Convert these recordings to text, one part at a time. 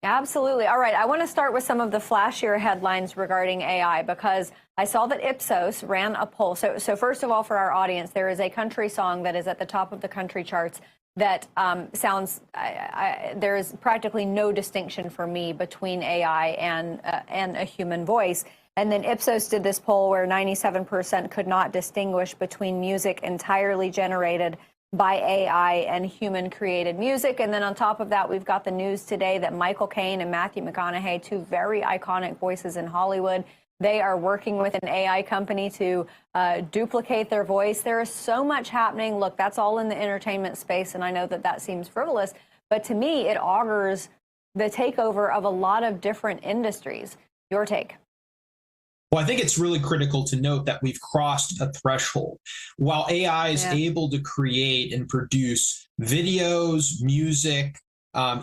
Absolutely. All right. I want to start with some of the flashier headlines regarding AI because I saw that Ipsos ran a poll. So first of all, for our audience, there is a country song that is at the top of the country charts that sounds, there is practically no distinction for me between AI and a human voice. And then Ipsos did this poll where 97% could not distinguish between music entirely generated by AI and human-created music. And then on top of that, we've got the news today that Michael Caine and Matthew McConaughey, two very iconic voices in Hollywood, they are working with an AI company to duplicate their voice. There is so much happening. Look, that's all in the entertainment space, and I know that that seems frivolous, but to me, it augurs the takeover of a lot of different industries. Your take? Well, I think it's really critical to note that we've crossed a threshold. While AI is able to create and produce videos, music,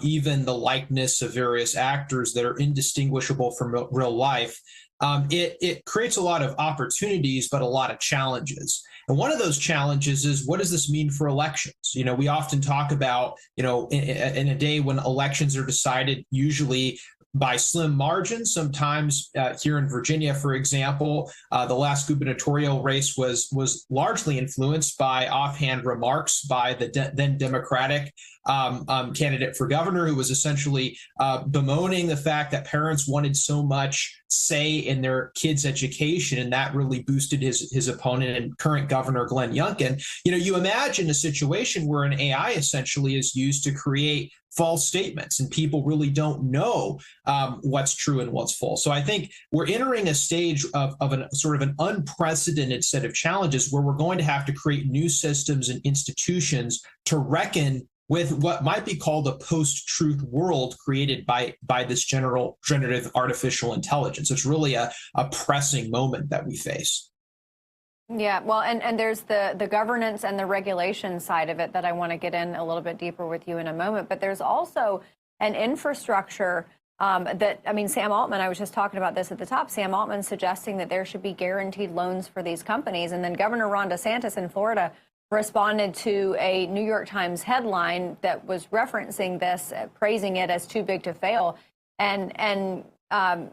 even the likeness of various actors that are indistinguishable from real life, it creates a lot of opportunities, but a lot of challenges. And one of those challenges is, what does this mean for elections? You know, we often talk about, you know, in a day when elections are decided, usually by slim margins. Sometimes here in Virginia, for example, the last gubernatorial race was largely influenced by offhand remarks by the then Democratic candidate for governor, who was essentially bemoaning the fact that parents wanted so much say in their kids' education, and that really boosted his opponent and current governor Glenn Youngkin. You know, you imagine a situation where an AI essentially is used to create false statements, and people really don't know what's true and what's false. So I think we're entering a stage of a sort of an unprecedented set of challenges where we're going to have to create new systems and institutions to reckon with what might be called a post-truth world created by this generative artificial intelligence. It's really a pressing moment that we face. Yeah, well, and there's the governance and the regulation side of it that I want to get in a little bit deeper with you in a moment. But there's also an infrastructure that, I mean, Sam Altman, I was just talking about this at the top, Sam Altman suggesting that there should be guaranteed loans for these companies. And then Governor Ron DeSantis in Florida responded to a New York Times headline that was referencing this, praising it as too big to fail. And Ron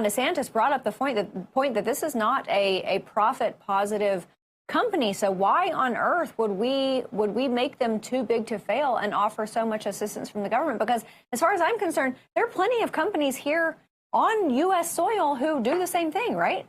DeSantis brought up the point that this is not a profit positive company. So why on earth would we make them too big to fail and offer so much assistance from the government? Because as far as I'm concerned, there are plenty of companies here on U.S. soil who do the same thing, right?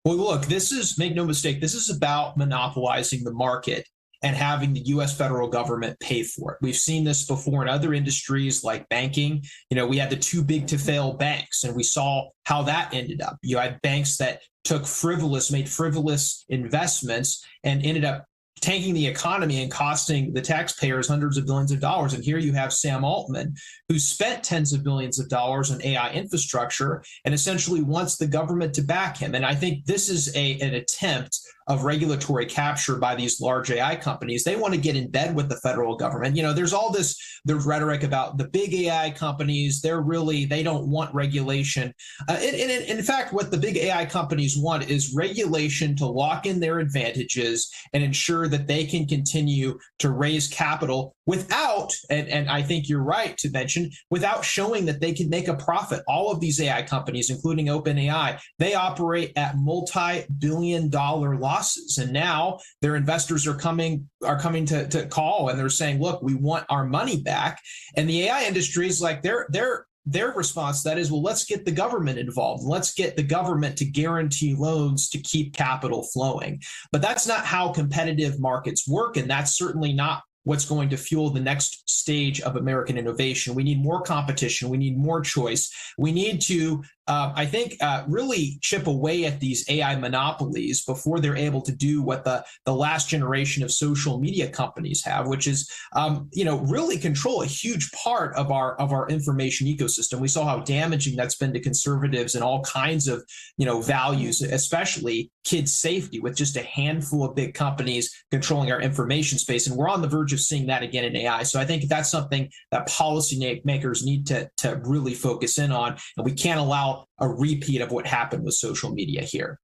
Well, look, make no mistake, this is about monopolizing the market and having the U.S. federal government pay for it. We've seen this before in other industries like banking. You know, we had the too big to fail banks, and we saw how that ended up. You had banks that made frivolous investments and ended up tanking the economy and costing the taxpayers hundreds of billions of dollars. And here you have Sam Altman, who spent tens of billions of dollars on AI infrastructure and essentially wants the government to back him. And I think this is an attempt of regulatory capture by these large AI companies. They want to get in bed with the federal government. You know, there's all this rhetoric about the big AI companies. They don't want regulation. In fact, what the big AI companies want is regulation to lock in their advantages and ensure that they can continue to raise capital without, and I think you're right to mention, without showing that they can make a profit. All of these AI companies, including OpenAI, they operate at multi-billion-dollar losses. And now their investors are coming to call, and they're saying, look, we want our money back. And the AI industry is like, their response to that is, well, let's get the government involved. Let's get the government to guarantee loans to keep capital flowing. But that's not how competitive markets work. And that's certainly not what's going to fuel the next stage of American innovation. We need more competition. We need more choice. We need to, I think, really chip away at these AI monopolies before they're able to do what the last generation of social media companies have, which is, really control a huge part of our information ecosystem. We saw how damaging that's been to conservatives and all kinds of, values, especially kids' safety, with just a handful of big companies controlling our information space. And we're on the verge of seeing that again in AI. So I think that's something that policymakers need to really focus in on. And we can't allow a repeat of what happened with social media here.